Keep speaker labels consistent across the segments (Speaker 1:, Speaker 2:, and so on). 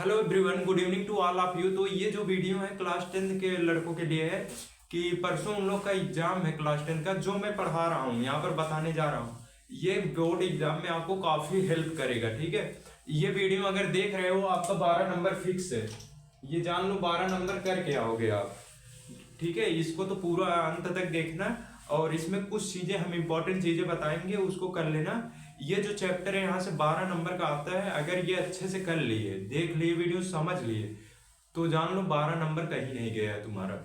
Speaker 1: Hello everyone, good evening to all of you. तो ये जो वीडियो है क्लास 10 के लड़कों के लिए है कि परसों उन लोग का एग्जाम है क्लास 10 का, जो मैं पढ़ा रहा हूँ यहाँ पर बताने जा रहा हूँ। ये बोर्ड एग्जाम में आपको काफी हेल्प करेगा, ठीक है। ये वीडियो अगर देख रहे हो आपका 12 नंबर फिक्स है, ये जान लो 12 नंबर करके आओगे आप, ठीक है। इसको तो पूरा अंत तक देखना और इसमें कुछ चीजें हम इंपॉर्टेंट चीजें बताएंगे, उसको कर लेना। ये जो चैप्टर है यहाँ से 12 नंबर का आता है, अगर ये अच्छे से कर लिए, देख लिए वीडियो, समझ लिए, तो जान लो 12 नंबर कहीं नहीं गया है तुम्हारा।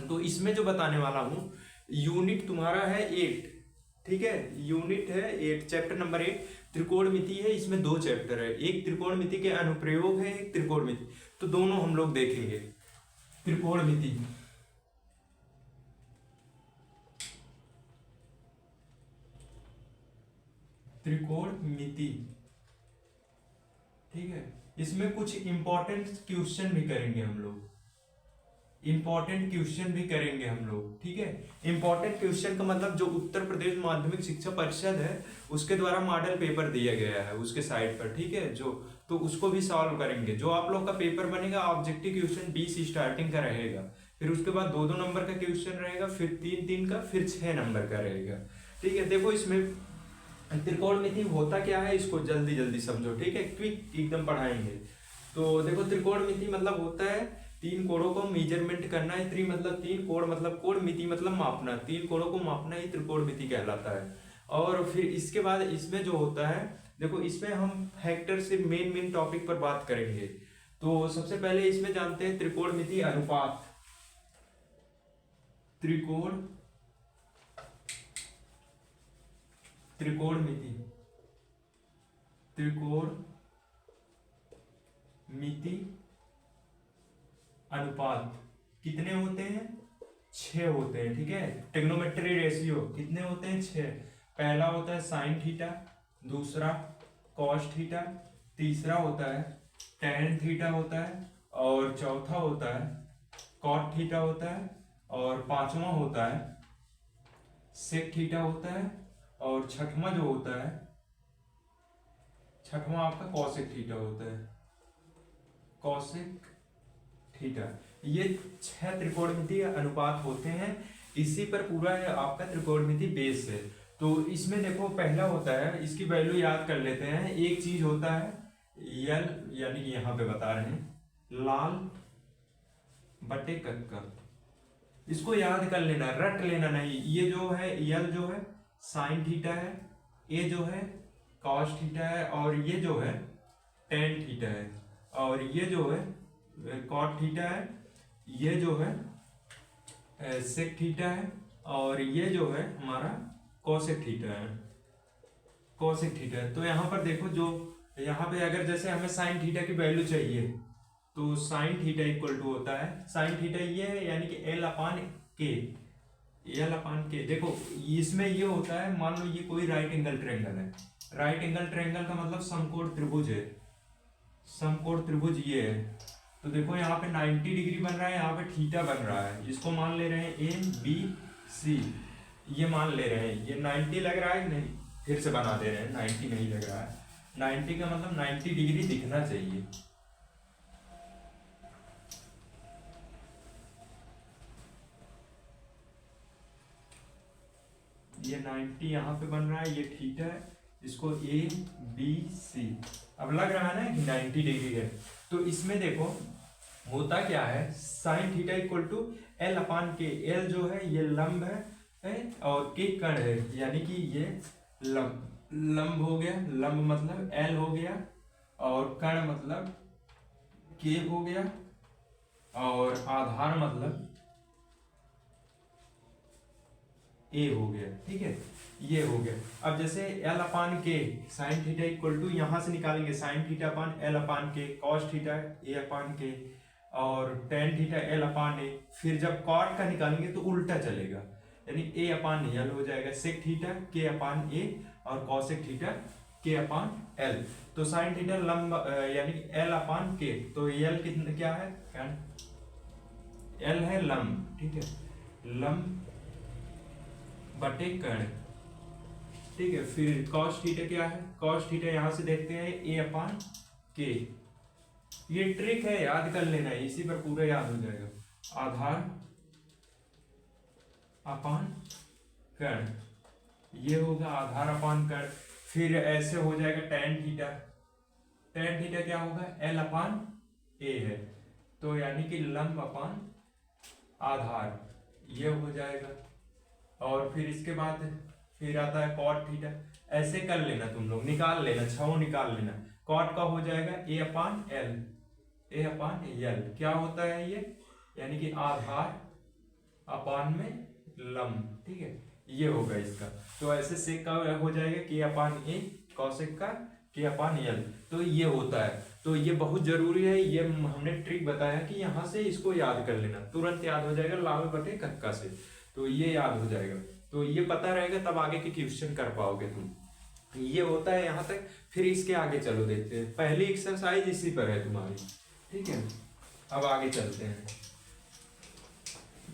Speaker 1: तो इसमें जो बताने वाला हूँ, यूनिट तुम्हारा है 8, ठीक है। यूनिट है 8, चैप्टर नंबर 8 त्रिकोणमिति है। इसमें 2 चैप्टर है, एक त्रिकोणमिति के अनुप्रयोग है, एक त्रिकोणमिति। तो दोनों हम लोग देखेंगे। त्रिकोणमिति, त्रिकोणमिति, ठीक है। इसमें कुछ इंपॉर्टेंट क्वेश्चन भी करेंगे हम लोग, इंपॉर्टेंट क्वेश्चन भी करेंगे हम लोग, ठीक है। इंपॉर्टेंट क्वेश्चन का मतलब जो उत्तर प्रदेश माध्यमिक शिक्षा परिषद है उसके द्वारा मॉडल पेपर दिया गया है उसके साइट पर, ठीक है। जो तो उसको भी सॉल्व करेंगे। जो आप लोग का पेपर बनेगा ऑब्जेक्टिव क्वेश्चन 20 स्टार्टिंग का रहेगा, फिर उसके बाद 2-2 नंबर का क्वेश्चन रहेगा, फिर 3-3 का, फिर 6 नंबर का रहेगा, ठीक है। देखो इसमें त्रिकोणमिति होता क्या है, इसको जल्दी जल्दी समझो, ठीक है। क्विक एकदम पढ़ाएंगे। तो देखो त्रिकोणमिति मतलब होता है 3 कोणों को मेजरमेंट करना है। त्रि मतलब 3, कोण मतलब कोण, मिति मतलब मापना, 3 कोणों को मापना ही त्रिकोणमिति कहलाता है। और फिर इसके बाद इसमें जो होता है, देखो इसमें हम फैक्टर से मेन टॉपिक पर बात करेंगे। तो सबसे पहले इसमें जानते हैं त्रिकोणमिति अनुपात। त्रिकोणमिति, त्रिकोणमिति अनुपात कितने होते हैं? 6 होते हैं, ठीक है। ट्रिग्नोमेट्री रेशियो कितने होते हैं? 6। पहला होता है साइन थीटा, दूसरा कॉस थीटा, तीसरा होता है टैन थीटा होता है, और चौथा होता है कॉट थीटा होता है, और पांचवा होता है सेक थीटा होता है, और छठवां जो होता है, छठवां आपका कॉसेक थीटा होता है, कॉसेक थीटा। ये 6 त्रिकोणमिति अनुपात होते हैं। इसी पर पूरा है आपका त्रिकोणमिति बेस है। तो इसमें देखो पहला होता है, इसकी वैल्यू याद कर लेते हैं। एक चीज होता है यल, यानी कि यहां पे बता रहे हैं लाल बटे कक्का, इसको याद कर लेना, रट लेना नहीं। ये जो है यल जो है साइन थीटा है, ये जो है कॉस थीटा है, और ये जो है टेन थीटा है, और ये जो है कॉट थीटा है, ये जो है सेक थीटा है, और ये जो है हमारा कोसेक थीटा है, कोसेक थीटा है। तो यहाँ पर देखो, जो यहाँ पे अगर जैसे हमें साइन थीटा की वैल्यू चाहिए, तो साइन थीटा इक्वल टू होता है, साइन थीटा ये है यानी कि एल अपान के, एल अपान के। देखो इसमें ये होता है, मान लो ये कोई राइट एंगल ट्रायंगल है। राइट एंगल ट्रायंगल का मतलब समकोण त्रिभुज है, समकोण त्रिभुज ये है। तो देखो यहाँ पे 90 डिग्री बन रहा है, यहाँ पे थीटा बन रहा है, इसको मान ले रहे हैं ए बी सी, ये मान ले रहे हैं। ये 90 लग रहा है नहीं, फिर से बना दे रहे हैं, 90 नहीं लग रहा है। 90 का मतलब 90 डिग्री दिखना चाहिए। ये 90 यहाँ पे बन रहा है, ये थीटा है, इसको ए बी सी, अब लग रहा है ना कि 90 डिग्री है। तो इसमें देखो होता क्या है, sine theta equal to L upon के। एल जो है ये लंब है और के कण है, यानी कि ये लंब हो गया, लंब मतलब एल हो गया, और कण मतलब के हो गया, और आधार मतलब ए हो गया, ठीक है। ये हो गया। अब जैसे एल अपान के साइन थीटा इक्वल टू, यहां से निकालेंगे साइन थीटा अपान एल अपान के, कॉस थीटा ए अपान के, और टेन थीटा एल अपान ए। फिर जब कॉट का निकालेंगे तो उल्टा चलेगा, यानी ए अपान एल हो जाएगा, सेक थीटा के अपान ए, और कॉसेक थीटा के अपान एल। तो साइन थीटा लंब यानी एल अपान के, तो एल कितना क्या है, एल है लंब, ठीक है, लंब बटे कर्ण, ठीक है। फिर कॉस थीटा क्या है, कॉस थीटा यहां से देखते हैं ए अपान के, ये ट्रिक है, याद कर लेना, इसी पर पूरा याद हो जाएगा। आधार अपान कर्ण, ये होगा आधार अपान कर्ण। फिर ऐसे हो जाएगा tan थीटा। tan थीटा क्या होगा, L अपान A है, तो यानी कि लंब अपान आधार, ये हो जाएगा। और फिर इसके बाद फिर आता है cot थीटा। ऐसे कर लेना, तुम लोग निकाल लेना, छो निकाल लेना। cot का हो जाएगा A upon L, A upon L क्या होता है ये, यानी कि आधार अपान में लंब, ठीक है, ये होगा इसका। तो ऐसे सेक का हो जाएगा K अपान A, कॉसेक का K अपान L, तो ये होता है। तो ये बहुत जरूरी है, ये हमने ट्रिक बताया कि यहाँ से इसको याद कर लेना, तुरंत याद हो जाएगा, लाभ बटे कक्का से, तो ये याद हो जाएगा। तो ये पता रहेगा तब आगे के क्वेश्चन कर पाओगे तुम। ये होता है यहाँ तक। फिर इसके आगे चलो देखते हैं, पहली एक्सरसाइज इसी पर है तुम्हारी, ठीक है। अब आगे चलते हैं।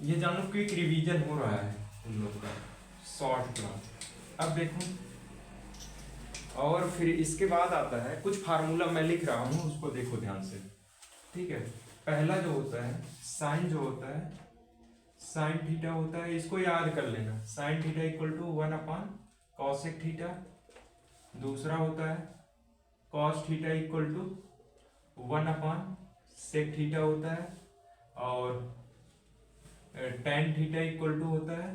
Speaker 1: ये जानो क्विक रिवीजन हो रहा है तुम लोग का, शॉर्ट क्लास। अब देखो, और फिर इसके बाद आता है कुछ फार्मूला मैं लिख रहा हूँ, उसको देखो ध्यान से, ठीक है। पहला जो होता है साइन, जो होता है साइन थीटा होता है, इसको याद कर लेना। Sine theta equal to 1 upon cosec theta. दूसरा होता है cos theta equal to 1 upon sec theta होता है। और टेन थीटा इक्वल टू होता है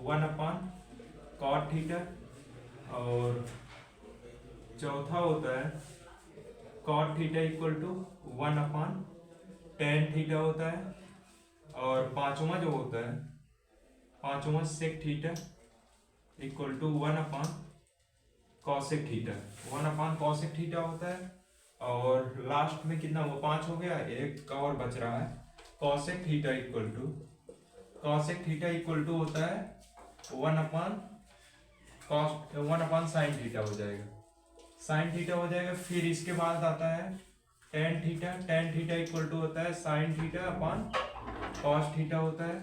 Speaker 1: 1 अपान कॉट थीटा। और चौथा होता है cot theta equal to 1 upon tan theta होता है। और पांचवा जो होता है, पांचवा sec theta equal to 1 upon cosec theta, 1 upon cosec theta होता है। और लास्ट में कितना हुआ, 5 हो गया, एक और बच रहा है cosec theta equal to, cosec theta equal to होता है 1 upon cos 1 upon sine theta हो जाएगा, साइन थीटा हो जाएगा। फिर इसके बाद आता है tan theta, tan theta equal to होता है sine theta upon cos theta होता है।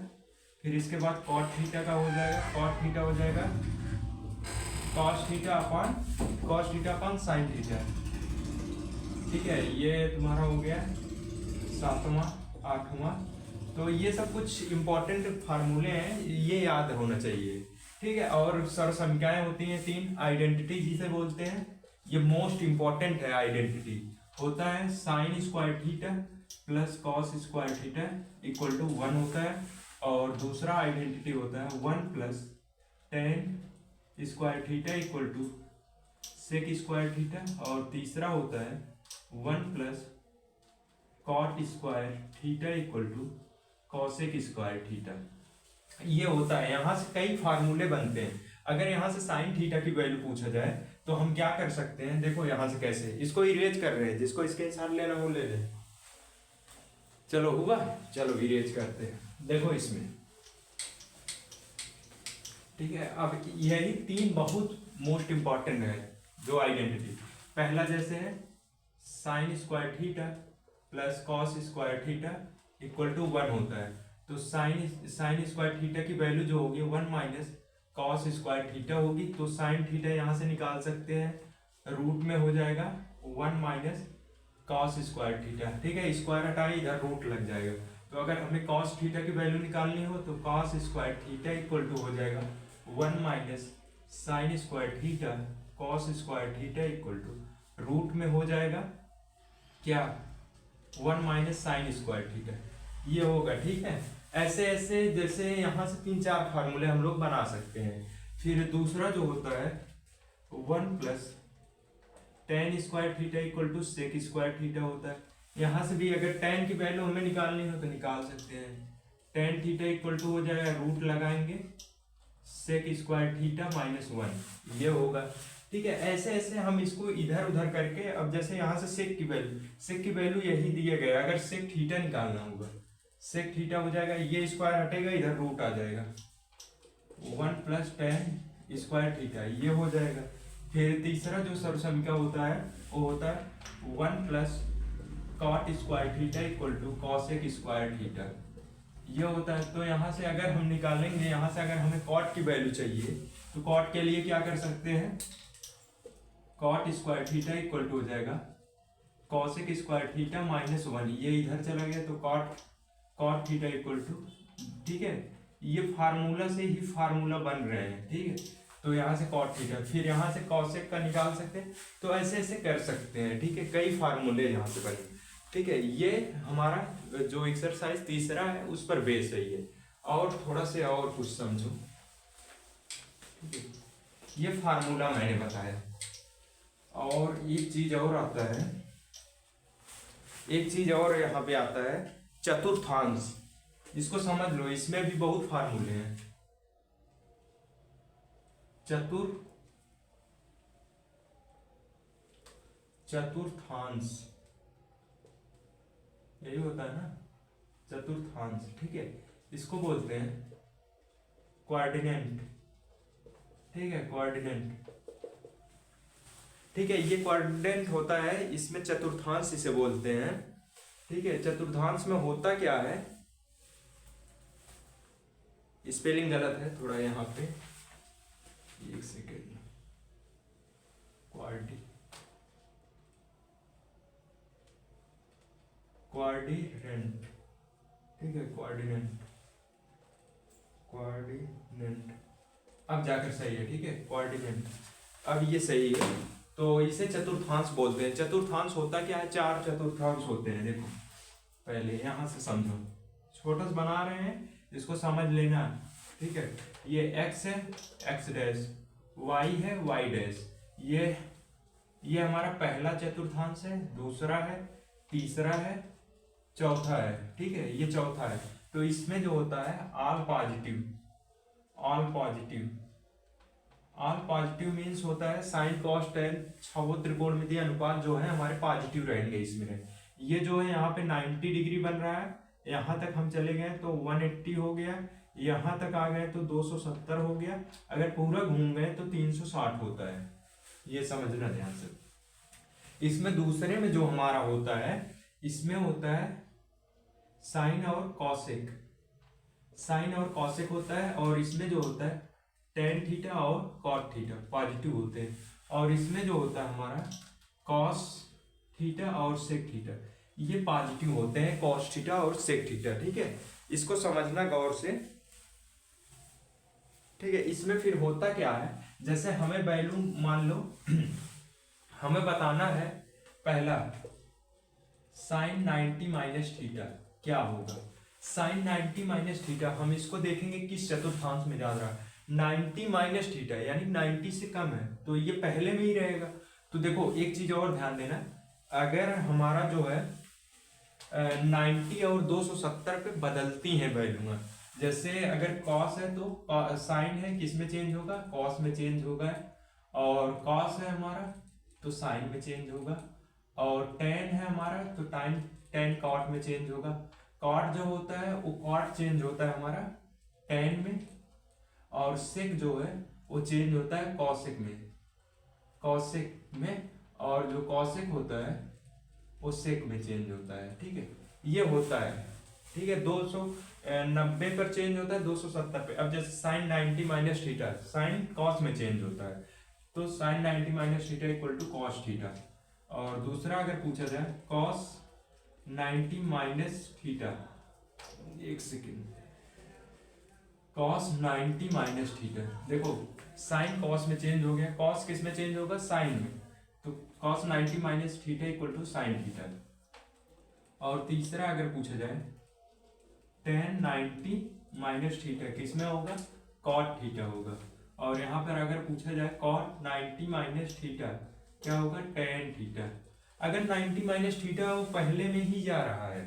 Speaker 1: फिर इसके बाद कॉट थीटा का हो जाएगा, कॉट थीटा हो जाएगा cos theta upon sine theta, ठीक है। ये तुम्हारा हो गया 7वां 8वां। तो ये सब कुछ इंपॉर्टेंट फार्मूले हैं, ये याद होना चाहिए, ठीक है। और सरसंख्याएं होती हैं 3, आइडेंटिटी जिसे बोलते हैं, ये मोस्ट इंपॉर्टेंट है। आइडेंटिटी होता है sine square theta plus cos square theta equal to 1 होता है। और दूसरा आइडेंटिटी होता है 1 plus tan square theta equal to sec square theta. और तीसरा होता है 1 plus cot square theta equal to cosec square theta, ये होता है। यहाँ से कई फार्मूले बनते हैं। अगर यहाँ से साइन थीटा की वैल्यू पूछा जाए तो हम क्या कर सकते हैं, देखो यहाँ से कैसे, इसको इरेज कर रहे हैं, जिसको स्क्रीनशॉट लेना वो ले ले। चलो हुआ, चलो इरेज करते हैं, देखो इसमें, ठीक है। अब यही 3 बहुत मोस्ट इंपॉर्टेंट है जो आइडेंटिटी। पहला जैसे है sine square theta plus cos square theta equal to 1 होता है, तो साइन स्क्वायर थीटा की वैल्यू जो होगी 1 माइनस कॉस स्क्वायर थीटा होगी। तो साइन थीटा यहाँ से निकाल सकते हैं, रूट में हो जाएगा 1 माइनस कॉस स्क्वायर थीटा, ठीक है। स्क्वायर हटाए, इधर रूट लग जाएगा। तो अगर हमें कॉस थीटा की वैल्यू निकालनी हो तो cos square theta equal to हो जाएगा 1 minus sine square theta cos square theta equal to root में हो जाएगा क्या, 1 माइनस साइन स्क्वायर थीटा, ये होगा, ठीक है। ऐसे ऐसे जैसे यहाँ से 3-4 फार्मूले हम लोग बना सकते हैं। फिर दूसरा जो होता है 1 plus tan square theta equal to sec square theta होता है। यहाँ से भी अगर टेन की वैल्यू हमें निकालनी हो तो निकाल सकते हैं। टेन थीटा इक्वल टू हो जाएगा, रूट लगाएंगे सेक स्क्वायर थीटा माइनस 1, ये होगा, ठीक है। ऐसे ऐसे हम इसको इधर उधर करके, अब जैसे यहाँ से सेक की वैल्यू यही दिया गया, अगर सेक थीटा निकालना होगा, सेक थीटा हो जाएगा, ये स्क्वायर हटेगा, इधर रूट आ जाएगा, 1 प्लस टेन स्क्वायर थीटा, ये हो जाएगा। फिर तीसरा जो सर्वसंख्या होता है वो होता है 1 plus cot square theta equal to cosec square theta, ये होता है। तो यहाँ से अगर हम निकालेंगे, यहाँ से अगर हमें कॉट की वैल्यू चाहिए तो कॉट के लिए क्या कर सकते हैं, cot square theta equal to हो जाएगा कॉसेक स्क्वायर थीटा -1, ये इधर चला गया तो कॉट थीटा इक्वल टू, ठीक है, ये फार्मूला से ही फार्मूला बन रहे हैं, ठीक है। तो यहाँ से कॉट थीटा, फिर यहाँ से कॉसेक का निकाल सकते हैं, तो ऐसे ऐसे कर सकते हैं, ठीक है। कई फार्मूले यहाँ से बने, ठीक है। ये हमारा जो एक्सरसाइज तीसरा है उस पर बेस है ये। और थोड़ा से और कुछ समझो, ठीक है। ये फार्मूला मैंने बताया, और एक चीज और आता है, एक चीज और यहाँ पे आता है चतुर्थांश। इसको समझ लो, इसमें भी बहुत फार्मूले हैं। चतुर्थांश यही होता है ना, चतुर्थांश, ठीक है। इसको बोलते हैं क्वाड्रेंट, ठीक है, क्वाड्रेंट, ठीक है। ये क्वाड्रेंट होता है, इसमें चतुर्थांश इसे बोलते हैं, ठीक है। चतुर्थांश में होता क्या है, स्पेलिंग गलत है थोड़ा यहाँ पे, एक सेकेंड, क्वाड्रेंट, ठीक है, क्वाड्रेंट, अब जाकर सही है, ठीक है, क्वाड्रेंट, अब ये सही है। तो इसे चतुर्थांश बोलते हैं। चतुर्थांश होता क्या है, 4 चतुर्थांश होते हैं। देखो पहले यहाँ से समझो, छोटा सा बना रहे हैं, इसको समझ लेना, ठीक है। ये x है, x डैश, y है, y डैश, ये हमारा पहला चतुर्थांश है, दूसरा है, तीसरा है, चौथा है, ठीक है, ये चौथा है। तो इसमें जो होता है ऑल पॉजिटिव मीन्स होता है साइन कॉस टेन, छह त्रिकोणमितीय अनुपात जो है हमारे पॉजिटिव रहेंगे इसमें। ये जो है यहाँ पे 90 डिग्री बन रहा है, यहाँ तक हम चले गए तो 180 हो गया, यहाँ तक आ गए तो 270 हो गया, अगर पूरा घूम गए तो 360 होता है। ये समझना ध्यान से। इसमें दूसरे में जो हमारा होता है, इसमें होता है साइन और कॉसेक होता है, और इसमें जो होता है टेन थीटा और कॉट थीटा पॉजिटिव होते हैं, और इसमें जो होता है हमारा कॉस थीटा और सेक थीटा, ये पॉजिटिव होते हैं, कॉस थीटा और सेक थीटा, ठीक है। इसको समझना गौर से, ठीक है। इसमें फिर होता क्या है, जैसे हमें वैल्यू मान लो हमें बताना है पहला साइन 90 माइनस थीटा क्या होगा। साइन 90 माइनस थीटा हम इसको देखेंगे किस चतुर्थांश में जा रहा है, 90 माइनस थीटा यानी 90 से कम है, तो ये पहले में ही रहेगा। तो देखो एक चीज और ध्यान देना, अगर हमारा जो है 90 और 270 पे बदलती हैं वैल्यू, जैसे अगर कॉस है तो साइन है किस में चेंज होगा, कॉस में चेंज होगा, और कॉस है हमारा तो साइन में चेंज होगा, और टेन है हमारा तो टेन कॉट में चेंज होगा। कॉट जो होता है वो कॉट चेंज होता है हमारा टेन में, और सेक जो है वो चेंज होता है कॉसेक में, और जो कॉसेक होता है वो सेक में चेंज होता है, ठीक है। ये होता है, ठीक है। 290 पर चेंज होता है 270 पे। अब जैसे sine 90 minus theta, sine cos में चेंज होता है, तो sine 90 minus theta equal to cos theta. और दूसरा अगर पूछा जाए कॉस 90 माइनस थीटा, एक सेकेंड, कॉस 90 माइनस थीटा, देखो साइन कॉस में चेंज हो गया, कॉस किस में चेंज होगा, साइन में, तो cos 90 minus theta equal to sine theta. और तीसरा अगर पूछा जाए टेन 90 माइनस थीटा किस में होगा, कॉट थीटा होगा। और यहाँ पर अगर पूछा जाए कॉट 90 माइनस थीटा क्या होगा, टेन थीटा। अगर 90 माइनस थीटा वो पहले में ही जा रहा है,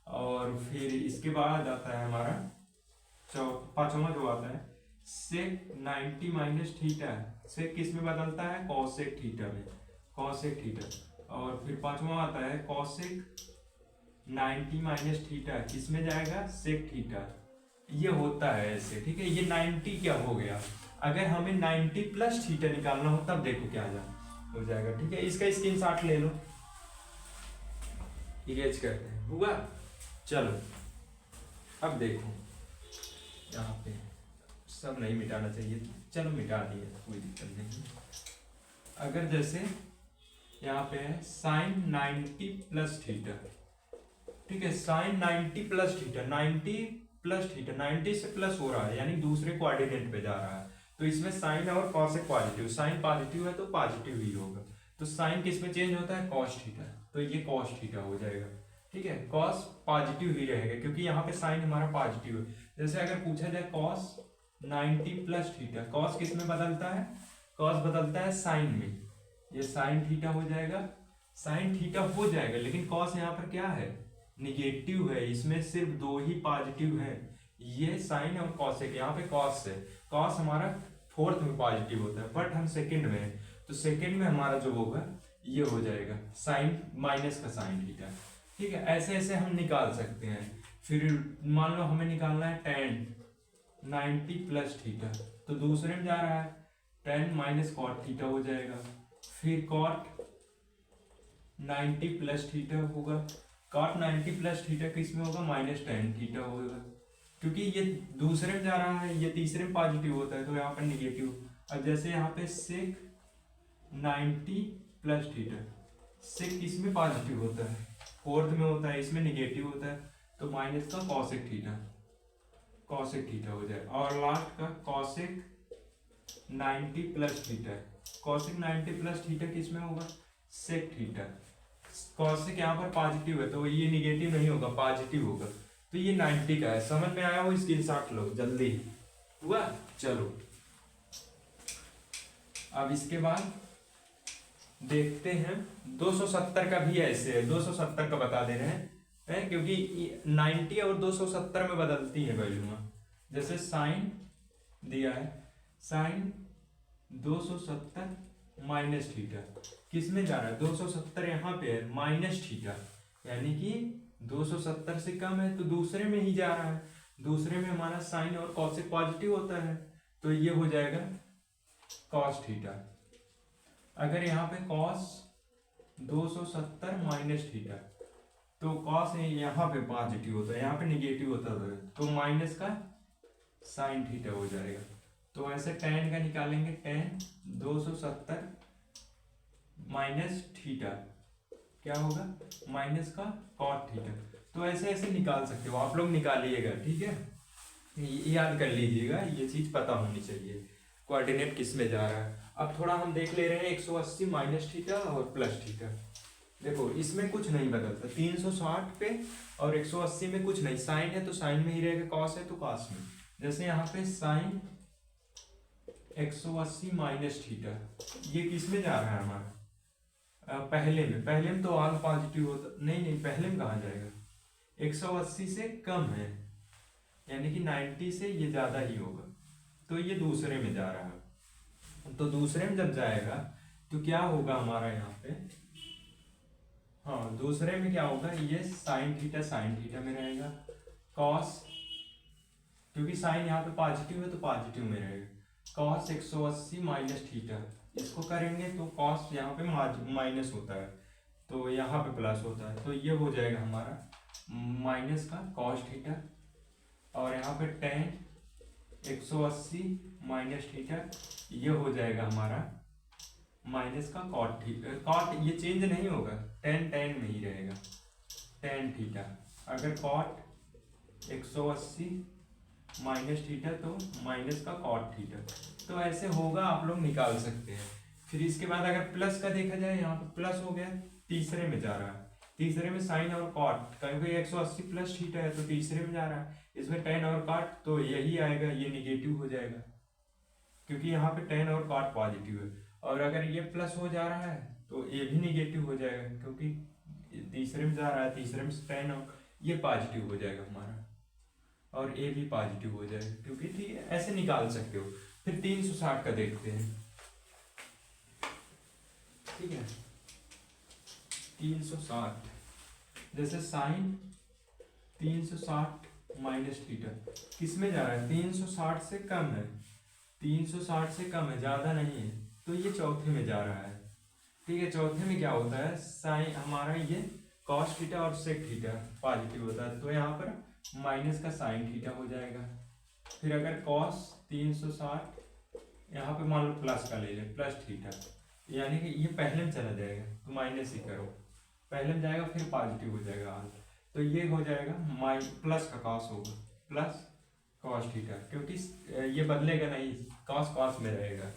Speaker 1: और फिर इसके बाद आता है हमारा पांचवा जो आता है सेक 90 माइनस थीटा, सेक किस में बदलता है, कॉसेक थीटा में, कॉसेक थीटा। और फिर पांचवा आता है कॉसेक 90 माइनस थीटा किस में जाएगा, सेक थीटा। ये होता है ऐसे, ठीक है। ये 90 क्या हो गया, अगर हमें 90 प्लस थीटा निकालना हो तब देखो क्या हो जाएगा, ठीक है। इसका स्क्रीनशॉट ले लो, इरेज करते हैं, हुआ। चलो अब देखो यहाँ पे सब नहीं मिटाना चाहिए, चलो मिटा दिए, कोई दिक्कत नहीं। अगर जैसे यहाँ पे है साइन 90 प्लस थीटा। ठीक है, sine 90 plus theta, 90 plus theta, 90 से प्लस हो रहा है यानी दूसरे कोऑर्डिनेट पे जा रहा है। तो इसमें साइन और कॉसेक पॉजिटिव, साइन पॉजिटिव है तो पॉजिटिव ही होगा। तो साइन किस में चेंज होता है, कॉस थीटा, तो ये कॉस थीटा हो जाएगा। ठीक है, कॉस पॉजिटिव ही रहेगा क्योंकि यहाँ पे साइन हमारा पॉजिटिव है। जैसे अगर पूछा जाए कॉस 90 प्लस थीटा, कॉस किस में बदलता है, कॉस बदलता है साइन में, ये साइन थीटा हो जाएगा, साइन थीटा हो जाएगा। लेकिन कॉस यहाँ पर क्या है, निगेटिव है, इसमें सिर्फ दो ही पॉजिटिव है, ये साइन और कॉसेक। यहाँ पे कॉस है, कॉस हमारा फोर्थ में पॉजिटिव होता है बट हम सेकंड में है, तो सेकंड में हमारा जो होगा ये हो जाएगा साइन माइनस का साइन थीटा। ठीक है, ऐसे ऐसे हम निकाल सकते हैं। फिर मान लो हमें निकालना है टेन 90 प्लस थीटा, तो दूसरे में जा रहा है, टेन माइनस कॉट थीटा हो जाएगा। फिर कॉट 90 प्लस थीटा होगा, कॉट 90 प्लस थीटा किस में होगा, माइनस टेन थीटा होगा, क्योंकि ये दूसरे में जा रहा है, ये तीसरे में पॉजिटिव होता है तो यहाँ पर निगेटिव। अब जैसे यहाँ पे सेक 90 प्लस थीटा, सेक किस में पॉजिटिव होता है, फोर्थ में होता है, इसमें निगेटिव होता है, तो माइनस का कॉसेक थीटा, कॉसेक थीटा हो जाए। और लास्ट का cosec 90 plus theta, cosec 90 plus theta किस में होगा, सेक थीटा। कॉसेक यहाँ पर पॉजिटिव है तो ये निगेटिव नहीं होगा, पॉजिटिव होगा, तो ये 90 का है। समझ में आया हो, स्क्रीनशॉट लो जल्दी, हुआ। चलो अब इसके बाद देखते हैं 270 का भी ऐसे है, 270 का बता दे रहे हैं क्योंकि 90 और 270 में बदलती है वैल्यू। जैसे साइन दिया है, साइन 270 माइनस थीटा किस में जा रहा है, 270 यहाँ पे है माइनस थीटा, यानी कि 270 से कम है तो दूसरे में ही जा रहा है, दूसरे में हमारा साइन और कॉसेक पॉजिटिव होता है, तो ये हो जाएगा कॉस थीटा। अगर यहाँ पे कॉस 270 माइनस थीटा, तो कॉस यहाँ पे पॉजिटिव होता है, यहाँ पे निगेटिव होता है, तो माइनस का साइन थीटा हो जाएगा। तो ऐसे टेन का निकालेंगे, टेन 270 माइनस थीटा क्या होगा, माइनस का कॉट थीटा। तो ऐसे ऐसे निकाल सकते हो, आप लोग निकालिएगा। ठीक है, याद कर लीजिएगा, ये चीज पता होनी चाहिए कोऑर्डिनेट किस में जा रहा है। अब थोड़ा हम देख ले रहे हैं 180 माइनस थीटा और प्लस थीटा। देखो इसमें कुछ नहीं बदलता, 360 पे और 180 में कुछ नहीं, साइन है तो साइन में ही रहेगा, कॉस है तो कॉस में। जैसे यहाँ पे साइन 180 माइनस थीटा, ये किस में जा रहा है हमारा, पहले में तो ऑल पॉजिटिव होता, नहीं पहले में कहाँ जाएगा, 180 से कम है यानी कि 90 से ये ज्यादा ही होगा, तो ये दूसरे में जा रहा है। तो दूसरे में जब जाएगा तो क्या होगा हमारा यहाँ पे, हाँ दूसरे में क्या होगा, ये साइन थीटा में रहेगा, कॉस क्योंकि साइन यहाँ पे पॉजिटिव है तो पॉजिटिव में रहेगा, कॉस 180 माइनस थीटा, इसको करेंगे तो कॉस यहाँ पे माइनस होता है तो यहाँ पे प्लस होता है, तो ये हो जाएगा हमारा माइनस का कॉस थीटा। और यहाँ पे टेन 180 माइनस थीटा, ये हो जाएगा हमारा माइनस का कॉट थीटा। कॉट ये चेंज नहीं होगा, टेन में ही रहेगा, टेन थीटा। अगर कॉट 180 माइनस थीटा तो माइनस का कॉट थीटा, तो ऐसे होगा, आप लोग निकाल सकते हैं। फिर इसके बाद अगर प्लस का देखा जाए, यहाँ पे प्लस हो गया, तीसरे में जा रहा है, तीसरे में साइन और कॉट, क्योंकि 180 प्लस थीटा है तो तीसरे में जा रहा है, इसमें टेन और कॉट तो यही आएगा, ये निगेटिव हो जाएगा क्योंकि यहाँ पे टेन और कॉट पॉजिटिव है। और अगर ये प्लस हो जा रहा है तो ये भी निगेटिव हो जाएगा क्योंकि तीसरे में जा रहा है, तीसरे में टेन और ये पॉजिटिव हो जाएगा हमारा, और ए भी पॉजिटिव हो जाएगा, क्योंकि ठीक है ऐसे निकाल सकते हो। फिर 360 का देखते हैं। ठीक है, 360 जैसे साइन 360 माइनस थीटा किस में जा रहा है, 360 से कम है, 360 से कम है, ज्यादा नहीं है, तो ये चौथे में जा रहा है। ठीक है, चौथे में क्या होता है, साइन हमारा ये कॉस थीटा और सेक थीटा पॉजिटिव होता है, तो यहाँ पर माइनस का साइन थीटा हो जाएगा। फिर अगर कॉस 360 यहाँ पे मान लो प्लस का ले लें, प्लस थीटा, यानी कि ये पहले में चला जाएगा तो माइनस ही करो, पहले में जाएगा फिर पॉजिटिव हो जाएगा आर, तो ये हो जाएगा प्लस का कॉस होगा, प्लस कॉस थीटा, क्योंकि ये बदलेगा नहीं, कॉस कॉस में रहेगा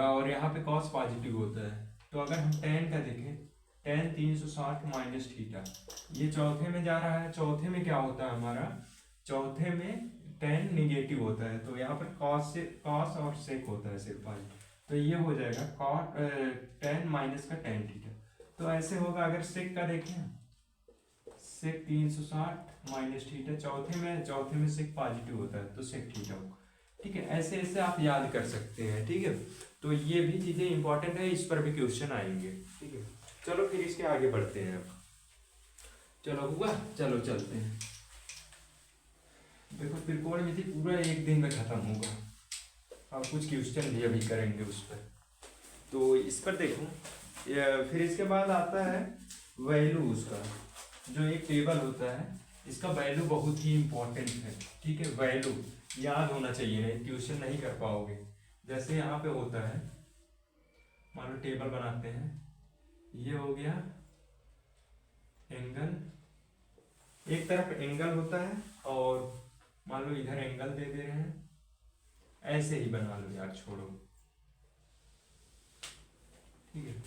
Speaker 1: और यहाँ पे कॉस पॉजिटिव होता है। तो अगर हम टेन का देखें, टेन 360 माइनस थीटा, ये चौथे में जा रहा है, चौथे में क्या होता है हमारा, चौथे में टेन निगेटिव होता है, तो यहाँ पर कॉस से कॉस और सेक होता है सिर्फ आज, तो ये हो जाएगा कॉट टेन माइनस का टेन थीटा। तो ऐसे होगा, अगर सेक का देखें, सेक 360 माइनस थीटा, चौथे में सेक पॉजिटिव होता है तो सेक थीटा होगा। ठीक है, ऐसे ऐसे आप याद कर सकते हैं। ठीक है, तो ये भी चीजें इंपॉर्टेंट है, इस पर भी क्वेश्चन आएंगे। ठीक है, चलो फिर इसके आगे बढ़ते हैं। अब चलो हुआ, चलो चलते हैं। देखो त्रिकोणमिति पूरा एक दिन में खत्म होगा, और कुछ क्वेश्चन भी अभी करेंगे उस पर। तो इस पर देखो, फिर इसके बाद आता है वैल्यू, उसका जो एक टेबल होता है, इसका वैल्यू बहुत ही इंपॉर्टेंट है। ठीक है, वैल्यू याद होना चाहिए, नहीं ट्यूशन नहीं कर पाओगे। जैसे यहाँ पे होता है, मान लो टेबल बनाते हैं, ये हो गया एंगल, एक तरफ एंगल होता है और मान लो इधर एंगल दे रहे हैं, ऐसे ही बना लो यार, छोड़ो। ठीक है,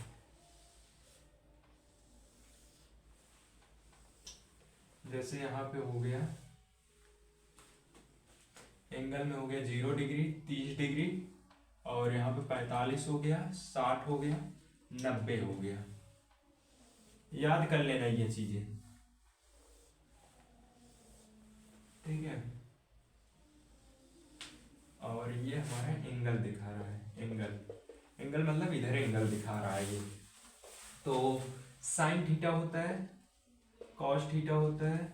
Speaker 1: जैसे यहाँ पे हो गया एंगल में हो गया 0 डिग्री, 30 डिग्री, और यहाँ पे 45 हो गया, 60 हो गया, 90 हो गया। याद कर लेना ये चीजें। ठीक है, और ये हमारा एंगल दिखा रहा है, एंगल मतलब इधर एंगल दिखा रहा है ये। तो साइन थीटा होता है, कॉस थीटा होता है,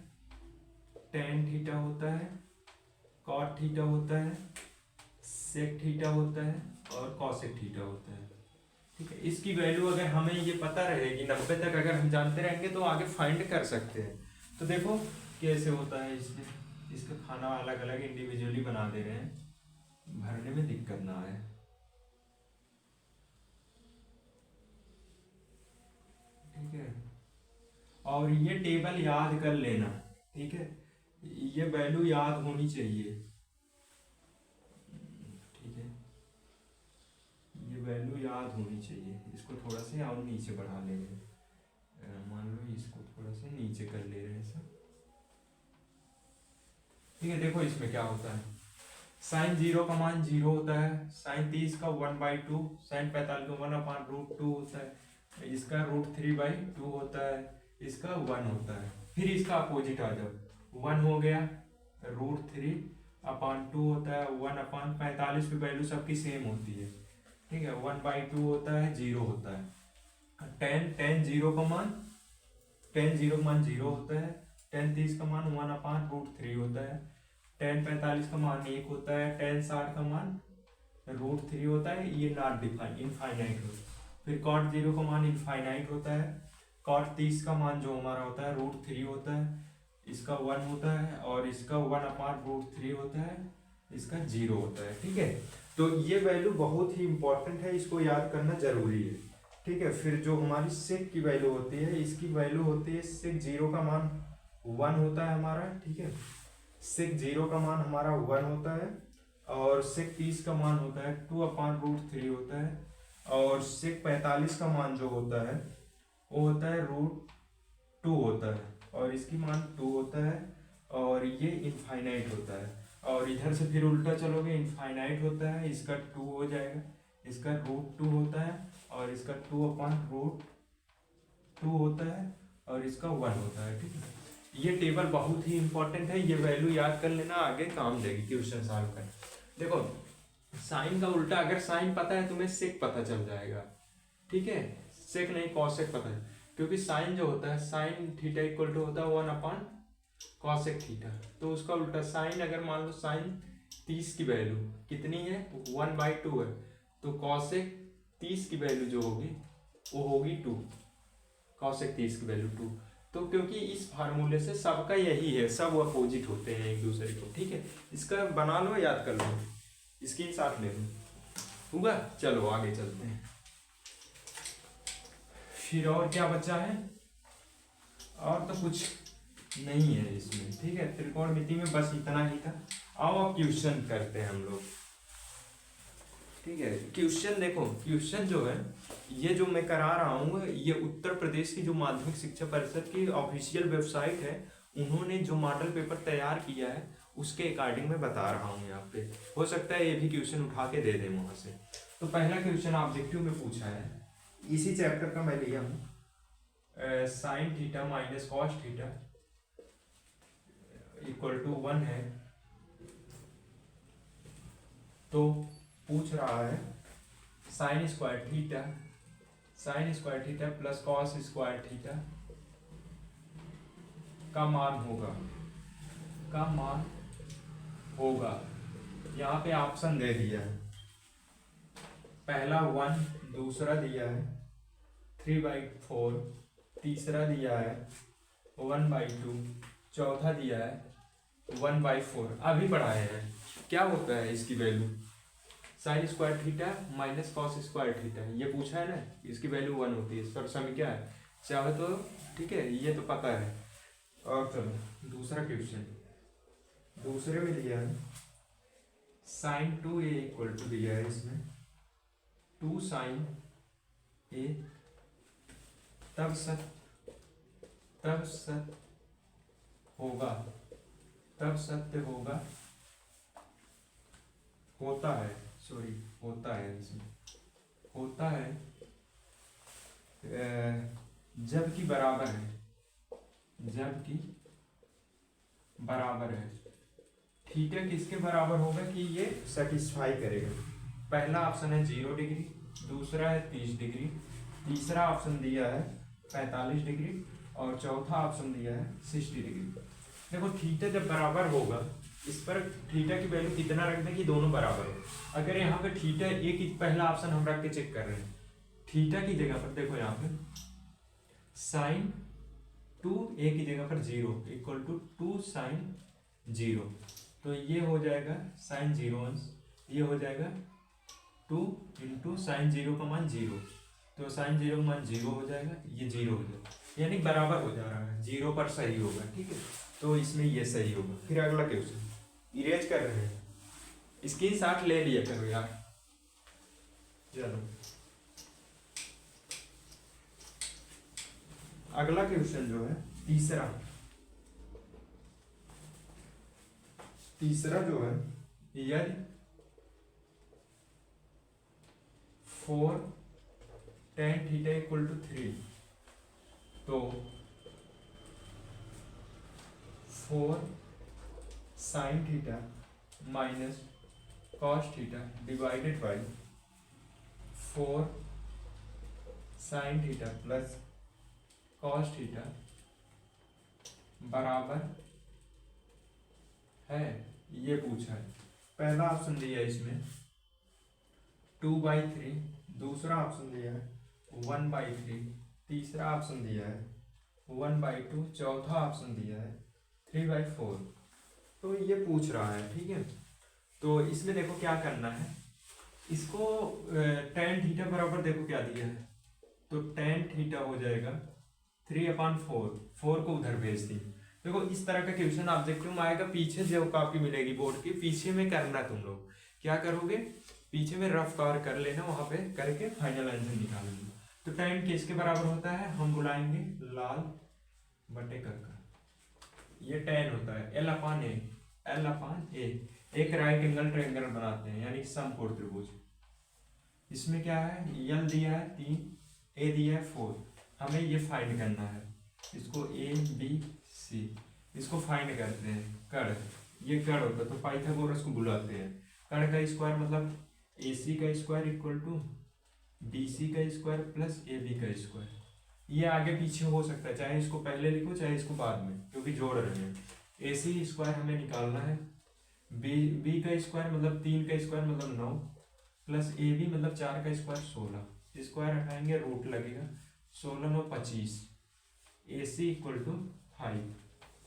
Speaker 1: टेन थीटा होता है, कॉट थीटा होता है, सेक थीटा होता है और कॉसेक थीटा होता है। ठीक है, इसकी वैल्यू अगर हमें ये पता रहेगी 90 तक अगर हम जानते रहेंगे तो आगे फाइंड कर सकते हैं। तो देखो कैसे होता है, इसमें इसका खाना अलग अलग इंडिविजुअली बना दे रहे हैं, भरने में दिक्कत ना आए। ठीक है, और ये टेबल याद कर लेना। ठीक है, ये वैल्यू याद होनी चाहिए। ठीक है, ये वैल्यू याद होनी चाहिए। इसको थोड़ा सा और नीचे बढ़ा लेंगे, मान लो इसको थोड़ा सा नीचे कर ले रहे हैं सब। ठीक है, देखो इसमें क्या होता है, साइन 0 का मान 0 होता है, साइन 30 का 1/2, साइन 45 का 1/√2 होता है, इसका √3/2 होता है, इसका 1 होता है। फिर इसका अपोजिट आ जाओ, 1 हो गया, √3/2 होता है, 1/45 की वैल्यू सबकी सेम होती है। ठीक है, 1/2 होता है, 0 होता है। टेन 0 का मान 0 होता है, टेन 30 का मान 1/√3 होता है, टेन 45 का मान 1 होता है, टेन 60 का मान √3 होता है, ये नॉट डिफाइन इनफाइनाइट होता है। फिर कॉट 0 का मान इनफाइनाइट होता है, कॉट 30 का मान जो हमारा होता है √3 होता है, इसका 1 होता है, और इसका 1/√3 होता है, इसका 0 होता है। ठीक है, तो ये वैल्यू बहुत ही इंपॉर्टेंट है, इसको याद करना जरूरी है। ठीक है, फिर जो हमारी सेक की वैल्यू होती है, इसकी वैल्यू होती है, सेक 0 का मान 1 होता है हमारा। ठीक है, सेक 0 का मान हमारा 1 होता है, और सेक 30 का मान होता है 2/√3 होता है, और सेक 45 का मान जो होता है वो होता है √2 होता है, और इसकी मान 2 होता है, और ये इनफाइनाइट होता है। और इधर से फिर उल्टा चलोगे, इनफाइनाइट होता है, इसका 2 हो जाएगा, इसका √2 होता है, और इसका 2/√2 होता है, और इसका 1 होता है। ठीक है, ये टेबल बहुत ही इंपॉर्टेंट है, ये वैल्यू याद कर लेना, आगे काम देगी क्वेश्चन सॉल्व कर। देखो साइन का उल्टा, अगर साइन पता है तुम्हें सेक पता चल जाएगा। ठीक है, सेक नहीं कॉसेक पता है, क्योंकि साइन जो होता है, साइन थीटा इक्वल टू होता है 1/कॉसेक थीटा। तो उसका उल्टा साइन, अगर मान लो साइन 30 की वैल्यू कितनी है, 1/2 है, तो कॉसेक 30 की वैल्यू जो होगी वो होगी 2, कॉसेक 30 की वैल्यू 2। तो क्योंकि इस फार्मूले से सबका यही है, सब अपोजिट होते हैं एक दूसरे को। ठीक है, इसका बना लो, याद कर लो, इसकी साथ ले लो, हुआ। चलो आगे चलते हैं। फिर और क्या बचा है, और तो कुछ नहीं है इसमें, ठीक है। त्रिकोणमिति में बस इतना ही था। आओ अब क्वेश्चन करते हैं हम लोग, ठीक है। क्वेश्चन देखो, क्वेश्चन जो है ये जो मैं करा रहा हूँ ये उत्तर प्रदेश की जो माध्यमिक शिक्षा परिषद की ऑफिशियल वेबसाइट है, उन्होंने जो मॉडल पेपर तैयार किया है उसके अकॉर्डिंग मैं बता रहा हूँ यहाँ पे। हो सकता है ये भी क्वेश्चन उठा के दे दें वहां से। तो पहला क्वेश्चन ऑब्जेक्टिव में पूछा है, इसी चैप्टर का मैं लिया हूँ, sine theta minus cos theta equal to 1 है। तो पूछ रहा है sine square theta plus cos square theta का मान होगा। यहाँ पे ऑप्शन दे दिया है, पहला 1, दूसरा दिया है 3/4, तीसरा दिया है 1/2, चौथा दिया है 1/4। अभी पढ़ाए हैं क्या होता है इसकी value, sign square theta minus cos square theta, ये पूछा है ना, इसकी वैल्यू 1 होती है। इस पर सम क्या है चाहे तो, ठीक है, ये तो पता है। और चलो दूसरा क्वेश्चन, दूसरे में दिया है साइन 2a इक्वल टू दिया है इसमें 2 साइन a, तब सत्य होगा, होता है इसमें, होता है जबकि बराबर है। थीटा किसके बराबर होगा कि ये सेटिस्फाई करेगा। पहला ऑप्शन है 0 डिग्री, दूसरा है 30 डिग्री, तीसरा ऑप्शन दिया है 45 डिग्री और चौथा ऑप्शन दिया है 60 डिग्री। देखो थीटा जब बराबर होगा, इस पर थीटा की वैल्यू कितना रख दें कि दोनों बराबर हो। अगर यहाँ पे थीटा एक ही, पहला ऑप्शन हम रख के चेक कर रहे हैं, थीटा की जगह पर देखो यहाँ पे साइन 2 a की जगह पर 0 इक्वल टू 2 साइन 0, तो ये हो जाएगा साइन 0 अंश, ये हो जाएगा 2 इंटू साइन 0 का मान 0, तो साइन 0 का मान 0 हो जाएगा, ये 0 हो जाएगा, यानी बराबर हो जा रहा है, 0 पर सही होगा, ठीक है। तो इसमें ये सही होगा। फिर अगला क्वेश्चन इरेज कर रहे हैं, इसकी साथ ले लिया करो यार। चलो अगला क्वेश्चन जो है तीसरा जो है, यदि 4 tan थीटा इक्वल टू 3, तो 4 sign theta minus cos theta divided by 4 sine theta plus cos theta बराबर है, ये पूछा है। पहला ऑप्शन दिया है इसमें 2/3, दूसरा ऑप्शन दिया है 1/3, तीसरा ऑप्शन दिया है 1/2, चौथा ऑप्शन दिया है 3/4। तो ये पूछ रहा है, ठीक है। तो इसमें देखो क्या करना है, इसको tan थीटा बराबर देखो क्या दिया है, तो tan थीटा हो जाएगा 3/4, 4 को उधर भेज दी। देखो इस तरह का क्वेश्चन ऑब्जेक्टिव में आएगा, पीछे जो कॉपी मिलेगी बोर्ड की, पीछे में करना तुम लोग क्या करोगे, पीछे में रफ कवर कर लेना, वहां पे करके फाइनल आंसर निकाल लेना। तो tan किसके बराबर होता है, हम बुलाएंगे लाल बटे का, ये tan होता है L/A, एक राइट एंगल ट्रायंगल बनाते हैं यानी समकोण त्रिभुज। इसमें क्या है, L दिया है 3, A दिया है 4, हमें ये फाइंड करना है, इसको ABC, इसको फाइंड करते हैं। कर्ण, ये कर्ण होता है तो पाइथागोरस को बुलाते हैं। कर्ण का स्क्वायर मतलब AC का स्क्वायर इक्वल टू BC का स्क्वायर प्लस AB का स्क्वायर। ये आगे पीछे हो सकता है, चाहे इसको पहले लिखो चाहे इसको बाद में, क्योंकि जोड़ रहे हैं। AC स्क्वायर हमें निकालना है, B का स्क्वायर मतलब 3 का स्क्वायर मतलब 9 प्लस AB मतलब 4 का स्क्वायर 16, स्क्वायर हटाएंगे रूट लगेगा, 16 9 25, AC equal to 5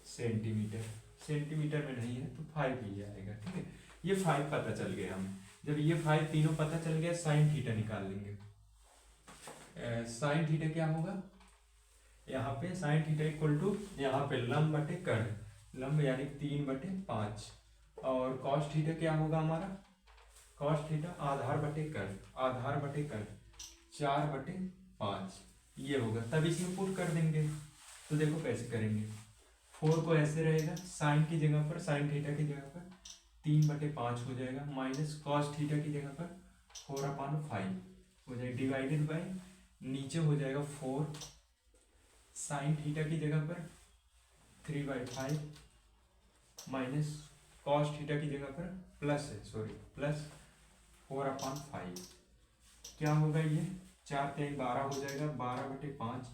Speaker 1: centimetre, centimetre में नहीं है तो 5 ही आएगा, ठीक है। ये 5 पता चल गया हमें, जब ये 5 तीनों पता चल गया साइन थीटा निकाल लेंगे। साइन थीटा क्या होगा, यहाँ पे साइन थीटा इक्वल टू यहाँ पे लंब बटे कर्ण, लंब यानी 3/5, और कॉस थीटा क्या होगा हमारा, कॉस थीटा आधार बटे कर्ण, आधार बटे कर्ण 4/5 ये होगा। तब इसमें पुट कर देंगे, तो देखो कैसे करेंगे। 4 को ऐसे रहेगा, साइन की जगह पर, साइन थीटा की जगह पर 3/5 हो जाएगा, माइनस कॉस थीटा की जगह पर 4/5 हो जाएगा, डिवाइडेड बाय नीचे हो जाएगा 4, साइन थीटा की जगह पर 3/5 माइनस कॉस थीटा की जगह पर प्लस है, सॉरी प्लस 4/5 क्या होगा ये, 4 3 12 हो जाएगा, 12/5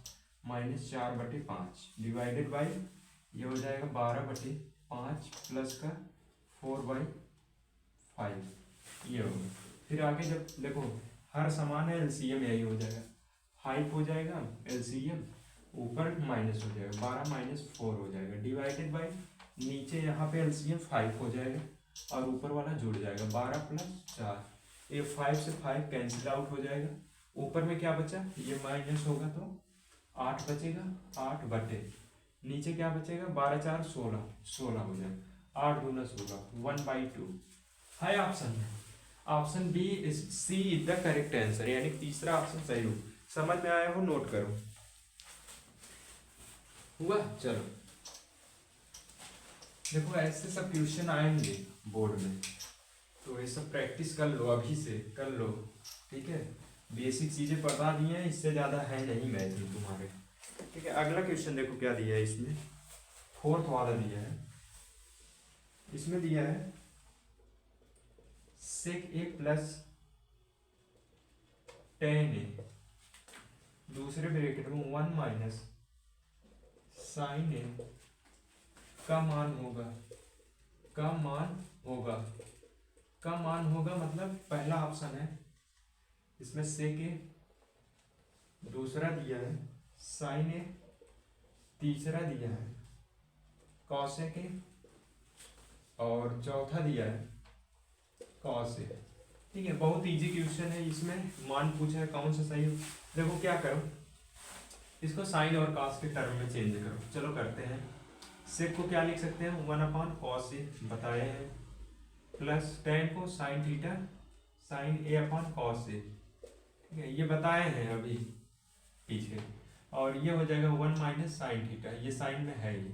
Speaker 1: माइनस 4/5 डिवाइडेड बाई ये हो जाएगा 12/5 प्लस का 4/5 ये होगा। फिर आगे जब देखो हर समान है, एलसीएम यही हो जाएगा, 5 हो जाएगा एलसीएम, ऊपर माइनस हो जाएगा 12 माइनस 4 हो जाएगा, डिवाइडेड बाई नीचे यहाँ पे एलसीएम 5 हो जाएगा और ऊपर वाला जुड़ जाएगा 12 + 4, ये 5 से 5 कैंसिल आउट हो जाएगा, ऊपर में क्या बचा, ये माइनस होगा तो 8 बचेगा, 8 बटे नीचे क्या बचेगा, 12 4 16, 16 हो जाएगा, 8 दूना 16, 1/2 है ऑप्शन में। Option B is C is the correct answer, यानी तीसरा ऑप्शन सही हो। समझ में आया हो, नोट करो, हुआ। चलो देखो ऐसे सब क्वेश्चन आएंगे बोर्ड में, तो ये सब प्रैक्टिस कर लो, अभी से कर लो, ठीक है। बेसिक चीजें बता दी हैं, इससे ज्यादा है नहीं मैथ में तुम्हारे, ठीक है। अगला क्वेश्चन देखो क्या दिया है इसमें, 4th वाला दिया है, इसमें दिया है sec a + tan a, दूसरे ब्रैकेट में 1 माइनस sin a का मान होगा, का मान होगा, का मान होगा मतलब पहला ऑप्शन है इसमें sec a, दूसरा दिया है sin a, तीसरा दिया है cosec a, और चौथा दिया है cos a, ठीक है। बहुत इजी क्वेश्चन है, इसमें मान पूछा है कौन सा सही हो। देखो क्या करो, इसको साइन और cos के टर्म में चेंज करो, चलो करते हैं। सेक को क्या लिख सकते हैं, 1/cos a बताए हैं, प्लस tan को sin theta sin a/cos a, ठीक है, ये बताए हैं अभी पीछे, और ये हो जाएगा 1 माइनस sin थीटा, ये साइन में है ये,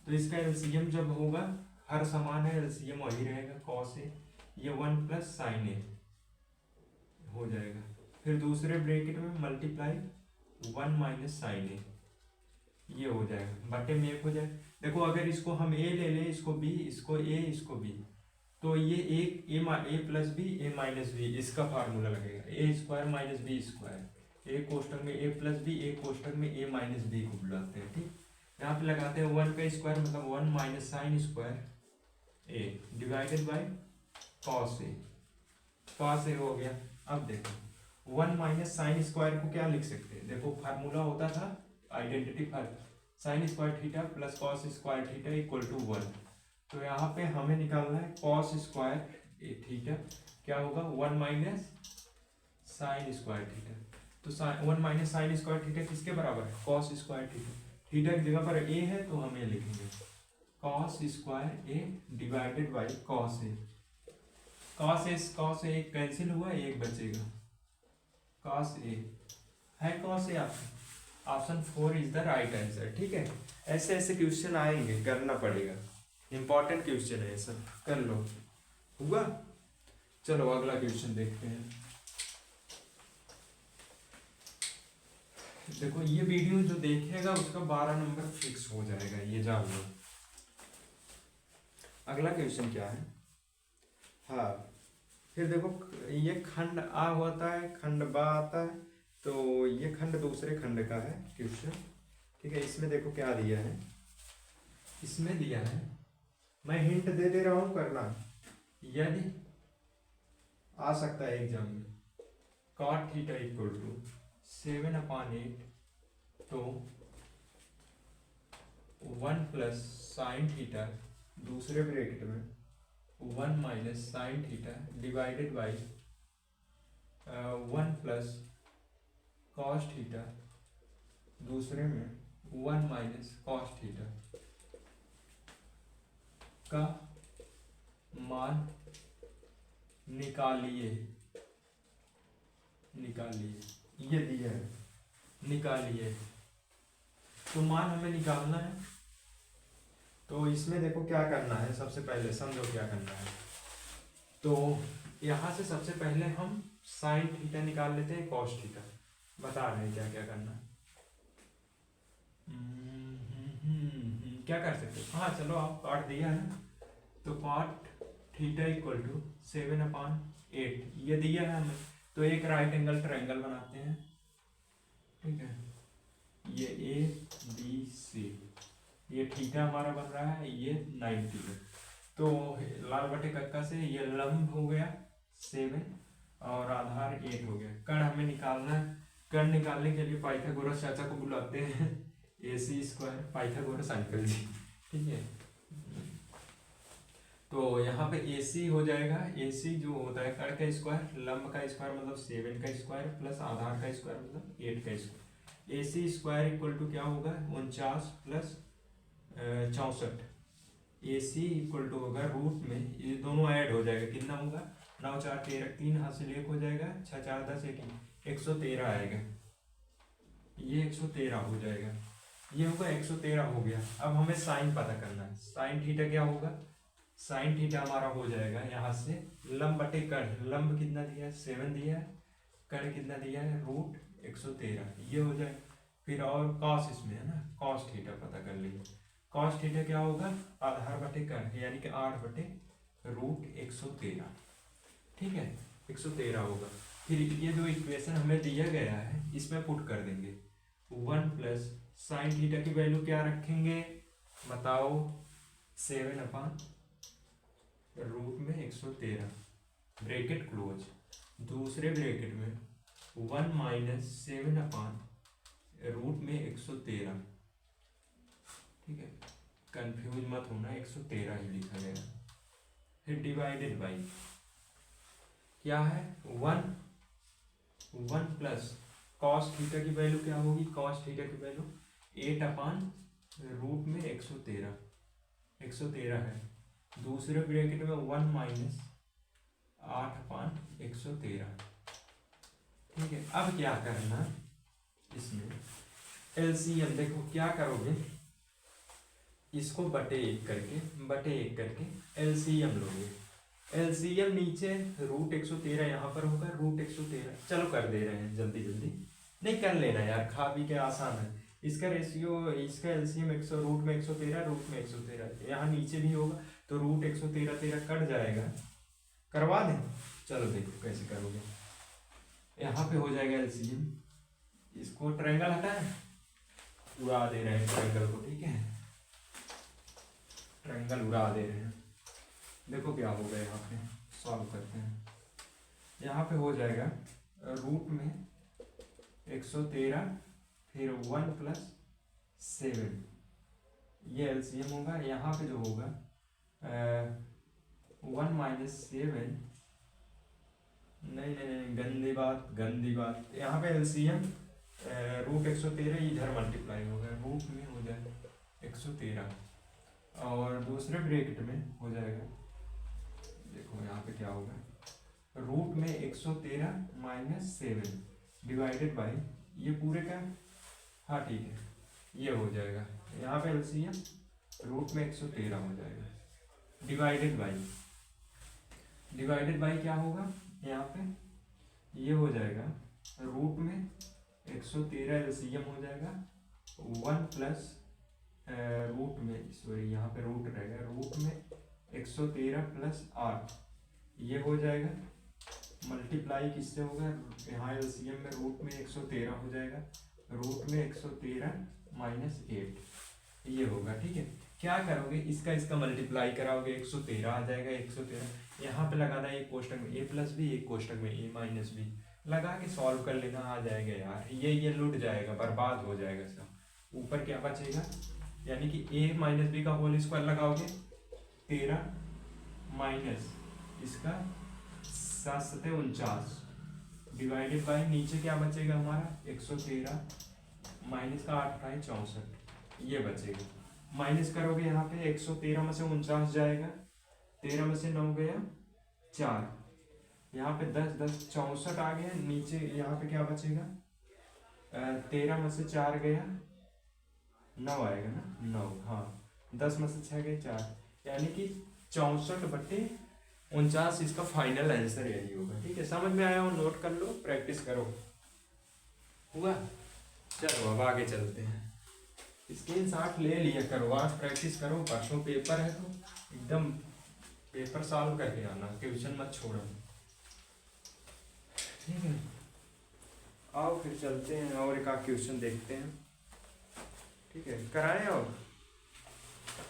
Speaker 1: तो इसका एलसीएम जब होगा, हर समान है एलसीएम वही रहेगा cos a, ये 1 + sin a हो जाएगा, फिर दूसरे ब्रैकेट में मल्टीप्लाई 1 माइनस sin a ये हो जाएगा, बटे में 1 हो जाएगा। देखो अगर इसको हम a ले लें, इसको b, इसको a, इसको b, तो ये एक a + b a - b इसका फार्मूला लगेगा, a² - b², एक कोष्टक में a + b, एक कोष्टक में a - b को बुलाते हैं, ठीक। यहाँ पे लगाते हैं 1 का स्क्वायर मतलब 1 minus sin² a divided by cos a, cos a हो गया। अब देखो 1 माइनस sin² को क्या लिख सकते हैं, देखो फार्मूला होता था identity formula, sin² theta plus cos² theta equal to 1, तो यहाँ पे हमें निकालना है cos² थीटा क्या होगा, 1 माइनस sin² थीटा, तो 1 माइनस sin² थीटा किसके बराबर है, cos² थीटा, थीटा की जगह पर a है तो हम ये लिखेंगे cos² divided by cos a, cos a cancel हुआ, एक बचेगा cos a है, cos a option 4 is the right answer, ठीक है। ऐसे ऐसे क्वेश्चन आएंगे, करना पड़ेगा, इंपॉर्टेंट क्वेश्चन है सब, कर लो, हुआ। चलो अगला क्वेश्चन देखते हैं। देखो ये वीडियो जो देखेगा उसका 12 नंबर फिक्स हो जाएगा, ये जान लो। अगला क्वेश्चन क्या है, हाँ फिर देखो ये खंड आ होता है, खंड बा आता है, तो ये खंड दूसरे खंड का है क्वेश्चन, ठीक है। इसमें देखो क्या दिया है, इसमें दिया है, मैं हिंट दे रहा हूं करना, यदि आ सकता है एग्जाम में, cot थीटा इक्वल टू 7/8, तो 1 + sin थीटा दूसरे ब्रैकेट में 1 minus sin theta divided by 1 + cos theta, दूसरे में 1 माइनस कॉस थीटा का मान निकालिए, ये दिया है, निकालिए। तो मान हमें निकालना है, तो इसमें देखो क्या करना है, सबसे पहले समझो क्या करना है। तो यहाँ से सबसे पहले हम साइन थीटा निकाल लेते हैं, कॉस थीटा बता रहे हैं क्या क्या करना है। क्या कर सकते हैं, हाँ चलो आप काट दिया है ना, तो कॉट थीटा इक्वल टू 7/8 ये दिया है हमें। तो एक राइट एंगल ट्रायंगल बनाते हैं, ठीक है, ये ए बी सी, ये थीटा हमारा बन रहा है, ये 90 है। तो लाल बटे कक्का से ये लंब हो गया 7 और आधार 8 हो गया। कर्ण हमें निकालना है, कर्ण निकालने के लिए पाइथागोरस चाचा को बुलाते हैं, AC स्क्वायर पाइथागोरस अंकल जी, ठीक है। तो यहाँ पे AC हो जाएगा, AC जो होता है कर्ण का स्क्वायर, लंब का स्क्वायर मतलब 7 का स्क्वायर प्लस आधार का स्क्वायर मतलब 8 का square. AC square equal to क्या होगा, 49 प्लस 64। AC इक्वल टू होगा रूट में, ये दोनों ऐड हो जाएगा, कितना होगा 9 4 13, 3 हाथ से 1 हो जाएगा, 6 4 10 113 आएगा, ये 113 हो जाएगा, ये होगा 113 हो गया। अब हमें साइन पता करना है, साइन थीटा क्या होगा, साइन थीटा हमारा हो जाएगा यहाँ से लंब बटे कर्ण, लंब कितना दिया है 7 दिया है, कर्ण कितना दिया है रूट 113, ये हो जाए। फिर और कॉस इसमें है ना, कॉस थीटा पता कर लीजिए, कॉस थीटा क्या होगा आधार बटे कर्ण यानी कि 8 बटे रूट 113, ठीक है 113 होगा। फिर ये जो इक्वेशन हमें दिया गया है इसमें पुट कर देंगे, 1 प्लस साइन थीटा की वैल्यू क्या रखेंगे बताओ, 7/रूट में 113 ब्रैकेट क्लोज, दूसरे ब्रैकेट में 1 माइनस 7/रूट में 113, ठीक है, कंफ्यूज मत होना 113 ही लिखा गया। फिर डिवाइडेड बाई क्या है 1 प्लस कॉस थीटा की वैल्यू क्या होगी, कॉस थीटा की वैल्यू 8/रूट में 113 है, दूसरे ब्रैकेट में 1 माइनस 8/113, ठीक है। अब क्या करना इसमें एलसीएम, देखो क्या करोगे, इसको बटे एक करके एलसीएम लोगे, एलसीएम नीचे रूट 113 यहाँ पर होगा, रूट 113 चलो कर दे रहे हैं जल्दी जल्दी, नहीं कर लेना यार, खा पी के आसान है। इसका रेशियो, इसका एलसीएम 100 रूट में 113 रूट में 113, यहाँ नीचे भी होगा तो रूट 113 कट जाएगा, करवा दें, चलो देखो कैसे करोगे। यहाँ पे हो जाएगा एलसीएम, इसको ट्रायंगल हटाएं, उड़ा दे रहे हैं ट्रायंगल को, ठीक है, ट्रायंगल उड़ा दे रहे हैं। देखो क्या होगा, यहाँ पे सॉल्व करते हैं, यहाँ पे हो जाएगा रूट में 113 फिर 1 प्लस 7, ये एलसीएम होगा, यहाँ पे जो होगा 1 माइनस 7, नहीं गंदी बात, यहाँ पे एलसीएम रूट 113 इधर मल्टीप्लाई होगा, रूट में हो जाएगा 113 और दूसरे ब्रैकेट में हो जाएगा, देखो यहाँ पे क्या होगा, रूट में 113 माइनस 7 डिवाइडेड बाई ये पूरे का, हाँ ठीक है, ये हो जाएगा, यहाँ पे एलसीएम रूट में 113 हो जाएगा, डिवाइडेड बाई क्या होगा, यहाँ पे ये हो जाएगा रूट में 113 एलसीएम हो जाएगा 1 प्लस रूट में, सॉरी यहाँ पे रूट रहेगा, रूट में 113 प्लस 8 ये हो जाएगा, मल्टीप्लाई किससे होगा, यहाँ एलसीएम में रूट में 113 हो जाएगा, रूट में 113 माइनस 8 ये होगा, ठीक है। क्या करोगे, इसका मल्टीप्लाई कराओगे 113 आ जाएगा, 113 यहाँ पे लगाना है, एक कोष्टक में a प्लस बी, एक कोष्टक में a माइनस बी, लगा के सॉल्व कर लेना, आ जाएगा यार, ये लुट जाएगा, बर्बाद हो जाएगा सब। ऊपर क्या बचेगा, यानी कि a माइनस बी का होल स्क्वायर लगाओगे 13 माइनस इसका 7 × 7 = 49, डिवाइडेड बाई नीचे क्या बचेगा हमारा 113 माइनस का 8 है 64, ये बचेगा। माइनस करोगे यहाँ पे 113 में से 49 जाएगा, 13 में से 9 गया 4, यहाँ पे 10 10 64 आ गया। नीचे यहाँ पे क्या बचेगा 13 में से 4 गया 9 आएगा ना, 9 हाँ, 10 में से 6 गए 4, यानी कि 64/49 इसका फाइनल आंसर यही होगा। ठीक है, समझ में आया हो, नोट कर लो, प्रैक्टिस करो। हुआ? चलो अब आगे चलते हैं। स्क्रीनशॉट ले लिया करो, आज प्रैक्टिस करो, परसों पेपर है तो एकदम पेपर सॉल्व करके आना, ट्यूशन मत छोड़ो। ठीक है, आओ फिर चलते हैं और एक आध क्वेश्चन देखते हैं। ठीक है, कराएं और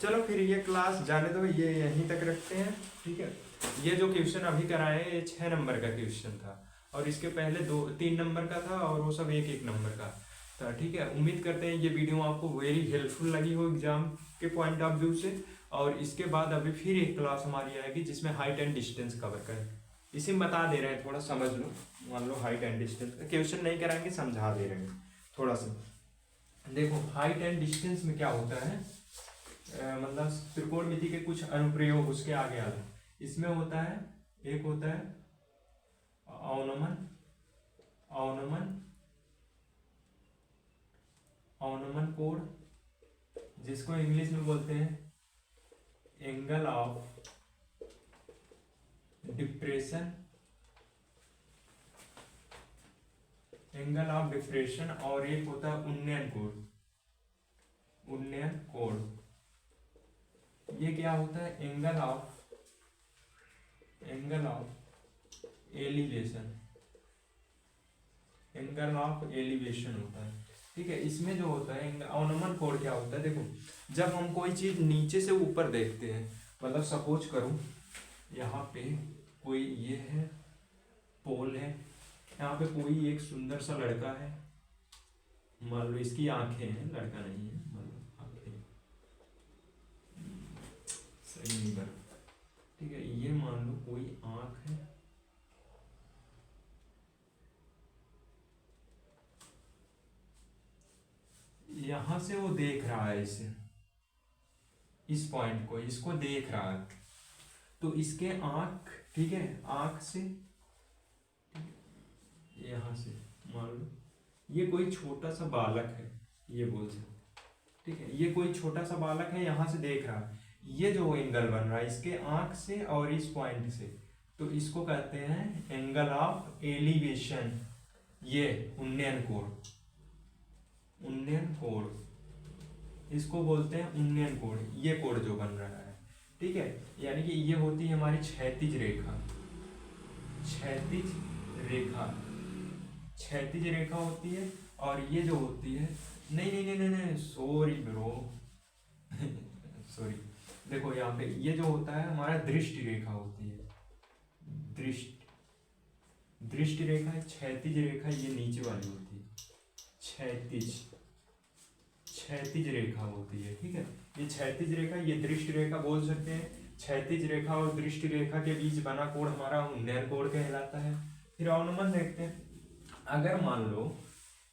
Speaker 1: चलो फिर ये क्लास जाने दो, ये यहीं तक रखते हैं। ठीक है, ये जो क्वेश्चन अभी कराए ये 6 नंबर का क्वेश्चन था, और इसके पहले 3 नंबर का था, और वो सब 1 नंबर का था। ठीक है, उम्मीद करते हैं ये वीडियो आपको वेरी हेल्पफुल लगी हो एग्जाम के पॉइंट ऑफ व्यू से। और इसके बाद अभी फिर एक क्लास हमारी आएगी जिसमें हाइट एंड डिस्टेंस कवर करें। इसी में बता दे रहे हैं, थोड़ा समझ लो। मान लो हाइट एंड डिस्टेंस का क्वेश्चन नहीं कराएंगे, समझा दे रहे हैं थोड़ा सा। देखो हाइट एंड डिस्टेंस में क्या होता है, मतलब त्रिकोणमिति के कुछ अनुप्रयोग उसके आगे आते। इसमें होता है, एक होता है अवनमन, अवनमन कोण, जिसको इंग्लिश में बोलते हैं angle of depression, angle of depression. और एक होता है उन्नयन कोण, उन्नयन कोण। ये क्या होता है angle of elevation, angle of elevation होता है। ठीक है, इसमें जो होता है अवनमन कोण क्या होता है, देखो जब हम कोई चीज नीचे से ऊपर देखते हैं, मतलब सपोज करो यहाँ पे कोई ये है पोल है, यहाँ पे कोई एक सुंदर सा लड़का है, मान लो इसकी आंखें हैं, लड़का नहीं है, मान लो आंखें सही नहीं कर। ठीक है, ये मान लो कोई आंख है, यहां से वो देख रहा है इसे, इस पॉइंट को, इसको देख रहा है, तो इसके आंख, ठीक है, आंख से यहां से मान लो ये कोई छोटा सा बालक है, ये बोल सकते। ठीक है, ये कोई छोटा सा बालक है, यहां से देख रहा है, ये जो एंगल बन रहा है इसके आंख से और इस पॉइंट से, तो इसको कहते हैं एंगल ऑफ एलिवेशन, ये उन्नयन कोण, उन्नयन कोण इसको बोलते हैं उन्नयन कोण, ये कोण जो बन रहा है। ठीक है, यानी कि ये होती है हमारी क्षैतिज रेखा, क्षैतिज रेखा, क्षैतिज रेखा होती है। और ये जो होती है, नहीं नहीं नहीं नहीं नहीं, सॉरी ब्रो सॉरी, देखो यहाँ पे ये जो होता है हमारा दृष्टि रेखा होती है, दृष्टि रेखा, क्षैतिज रेखा ये नीचे वाली होती है, क्षैतिज रेखा होती है। ठीक है, ये क्षैतिज रेखा, ये दृष्टि रेखा बोल सकते हैं। क्षैतिज रेखा और दृष्टि रेखा के बीच बना कोण हमारा उन्नयन कोण कहलाता है। फिर अवनमन देखते हैं, अगर मान लो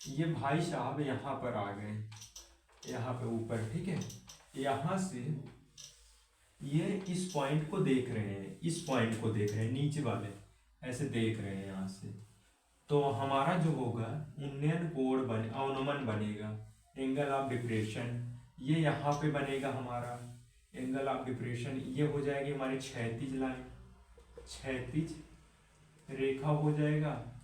Speaker 1: ये भाई साहब यहाँ पर आ गए, यहाँ पे ऊपर, ठीक है, यहाँ से ये इस पॉइंट को देख रहे हैं, इस पॉइंट को देख रहे हैं, नीचे वाले ऐसे देख रहे हैं यहाँ से, तो हमारा जो होगा उन्नयन कोण अवनमन बनेगा, एंगल ऑफ डिप्रेशन ये यहाँ पे बनेगा हमारा, एंगल ऑफ डिप्रेशन ये हो जाएगी हमारी क्षैतिज लाइन, क्षैतिज रेखा हो जाएगा।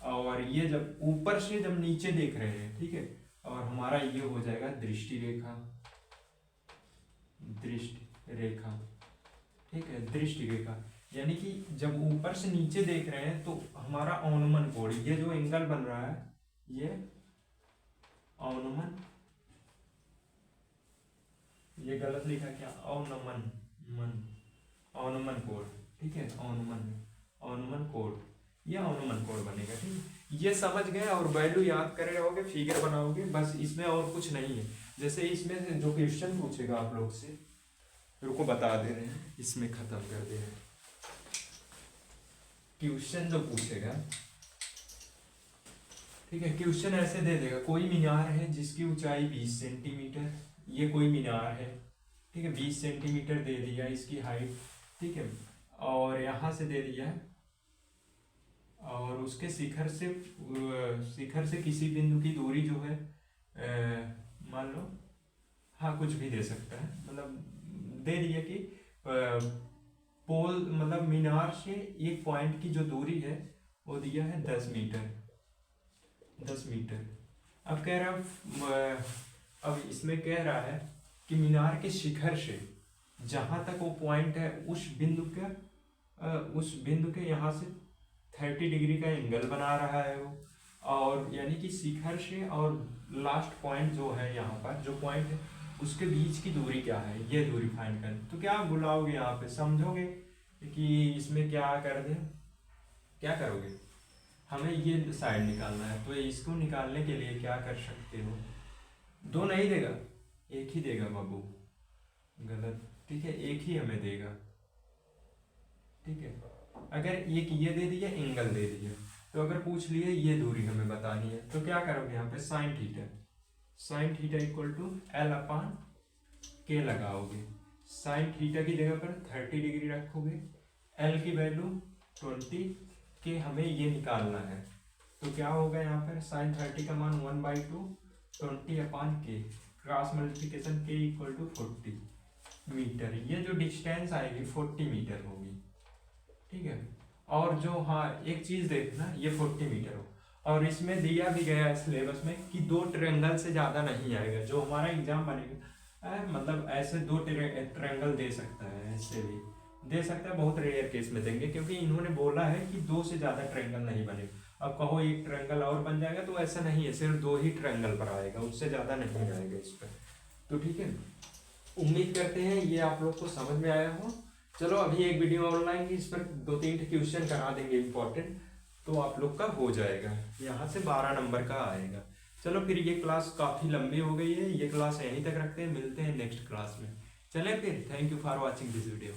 Speaker 1: और ये जब ऊपर से जब नीचे देख रहे हैं, ठीक है, और हमारा ये हो जाएगा दृष्टि रेखा, दृष्टि रेखा। ठीक है, दृष्टि रेखा यानी कि जब ऊपर से नीचे देख रहे हैं तो हमारा अवनमन कोण, ये जो एंगल बन रहा है ये अवनमन, ये गलत लिखा क्या, अवनमन अवनमन कोण। ठीक है, अवनमन कोण, ये अवनमन कोण बनेगा। ठीक है, ये समझ गए और वैल्यू याद करे रहोगे, फिगर बनाओगे, बस इसमें और कुछ नहीं है। जैसे इसमें जो क्वेश्चन पूछेगा आप लोग से, रुको बता दे रहे हैं, इसमें खत्म कर दे रहे हैं। क्वेश्चन जो पूछेगा ठीक है, क्वेश्चन ऐसे दे देगा, कोई मीनार है जिसकी ऊंचाई 20 सेंटीमीटर, ये कोई मीनार है, ठीक है, 20 सेंटीमीटर दे दिया इसकी हाइट, ठीक है, और यहाँ से दे दिया है, और उसके शिखर से किसी बिंदु की दूरी जो है मान लो, हाँ कुछ भी दे सकता है, मतलब दे दिया कि पोल मतलब मीनार से एक पॉइंट की जो दूरी है वो दिया है 10 मीटर, 10 मीटर। अब कह रहा अब इसमें कह रहा है कि मीनार के शिखर से जहाँ तक वो पॉइंट है उस बिंदु के यहाँ से 30 डिग्री का एंगल बना रहा है वो, और यानी कि शिखर से और लास्ट पॉइंट जो है यहाँ पर जो पॉइंट है उसके बीच की दूरी क्या है, ये दूरी फाइंड कर। तो क्या बुलाओगे यहाँ पे, समझोगे कि इसमें क्या कर दे, क्या करोगे, हमें ये साइड निकालना है, तो इसको निकालने के लिए क्या कर सकते हो, दो नहीं देगा, एक ही देगा बाबू, गलत, ठीक है, एक ही हमें देगा, ठीक है। अगर एक ये दे दिया, एंगल दे दिया, तो अगर पूछ लिए ये दूरी हमें बतानी है, तो क्या करोगे यहाँ पे sine theta equal to L upon के लगाओगे, साइन थीटा की जगह पर 30 डिग्री रखोगे, एल की वैल्यू 20, के हमें ये निकालना है, तो क्या होगा यहाँ पर साइन 30 का मान 1/2 20 अपान के, क्रॉस मल्टीप्लिकेशन के इक्वल टू 40 मीटर, ये जो डिस्टेंस आएगी 40 मीटर होगी, ठीक है। और जो हाँ एक चीज देखना, ये 40 मीटर हो, और इसमें दिया भी गया है सिलेबस में कि 2 ट्रायंगल से ज्यादा नहीं आएगा, जो हमारा एग्जाम बनेगा मतलब ऐसे 2 ट्रायंगल दे सकता है, ऐसे भी दे सकता है, बहुत रेयर केस में देंगे, क्योंकि इन्होंने बोला है कि 2 से ज्यादा ट्रायंगल नहीं बनेगा। अब कहो एक ट्रायंगल और बन जाएगा, तो ऐसा नहीं है, सिर्फ 2 ही ट्रायंगल पर आएगा, उससे ज्यादा नहीं आएगा इस पर। तो ठीक है, उम्मीद करते हैं ये आप लोग को समझ में आया हो। चलो अभी एक वीडियो ऑनलाइन की, इस पर 2-3 क्वेश्चन करा देंगे इंपॉर्टेंट, तो आप लोग का हो जाएगा, यहाँ से 12 नंबर का आएगा। चलो फिर ये क्लास काफ़ी लंबी हो गई है, ये क्लास यहीं तक रखते हैं, मिलते हैं नेक्स्ट क्लास में। चलें फिर, thank you for watching this video.